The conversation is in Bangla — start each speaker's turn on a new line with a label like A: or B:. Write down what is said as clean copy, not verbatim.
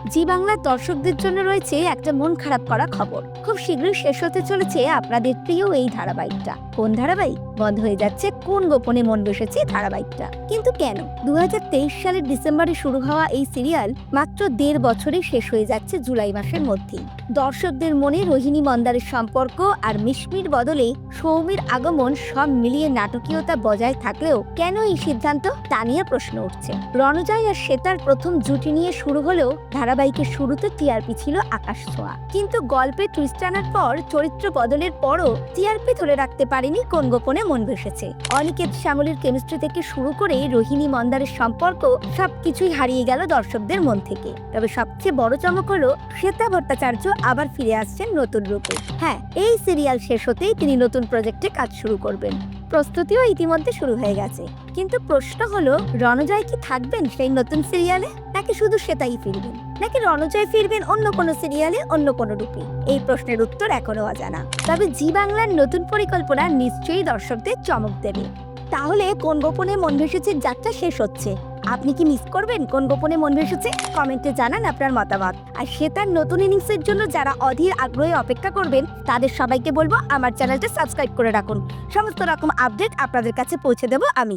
A: জি বাংলার দর্শকদের জন্য রয়েছে একটা মন খারাপ করা খবর। খুব শীঘ্রই শেষ হতে চলেছে আপনাদের প্রিয় এই ধারাবাহিকটা। কোন ধারাবাহিক? বন্ধ হয়ে যাচ্ছে কোন গোপনে মন বসেছে ধারাবাহিকটা। কিন্তু কেন? 2023 সালের ডিসেম্বরে শুরু হওয়া এই সিরিয়াল মাত্র 1.5 বছরে শেষ হয়ে যাচ্ছে জুলাই মাসের মধ্যেই। দর্শকদের মনে রোহিণী মন্দারের সম্পর্ক আর মিশমির বদলে সৌমির আগমন সব মিলিয়ে নাটকীয়তা বজায় থাকলেও কেন এই সিদ্ধান্ত, তা নিয়ে প্রশ্ন উঠছে। রণজয় আর শ্বেতার প্রথম জুটি নিয়ে শুরু হলেও ধারাবাহিকের শুরুতে টিআরপি ছিল আকাশ ছোঁয়া। কিন্তু গল্পে টুইস্ট আনার পর চরিত্র বদলের পরও টিআরপি ধরে রাখতে পারেনি কোন গোপনে মন বসেছে। অনিকেত শ্যামলীর কেমিস্ট্রি থেকে শুরু করে রোহিণী মন্দারের সম্পর্ক সবকিছুই হারিয়ে গেল দর্শকদের মন থেকে। তবে সবচেয়ে বড় চমক হলো শ্বেতা ভট্টাচার্য আবার ফিরে আসছেন নতুন রূপে। হ্যাঁ, এই সিরিয়াল শেষ হতেই তিনি নতুন প্রজেক্টে কাজ শুরু করবেন। প্রস্তুতিও ইতিমধ্যে শুরু হয়ে গেছে। কিন্তু প্রশ্ন হলো, রণজয় কি থাকবেন সেই নতুন সিরিয়ালে, নাকি শুধু শ্বেতাই ফিরবেন, নাকি রণজয় ফিরবেন অন্য কোনো সিরিয়ালে অন্য কোনো রূপে? এই প্রশ্নের উত্তর এখনো অজানা। তবে জি বাংলার নতুন পরিকল্পনা নিশ্চয়ই দর্শকদের চমক দেবে। তাহলে কোন গোপনে মন ভেসেছে যাত্রা শেষ হচ্ছে। আপনি কি মিস করবেন কোন গোপনে মন ভেসেছে? কমেন্টে জানান আপনার মতামত। আর শ্বেতার নতুন ইনিংসের জন্য যারা অধীর আগ্রহে অপেক্ষা করবেন তাদের সবাইকে বলবো আমার চ্যানেলটা সাবস্ক্রাইব করে রাখুন। সমস্ত রকম আপডেট আপনাদের কাছে পৌঁছে দেব আমি।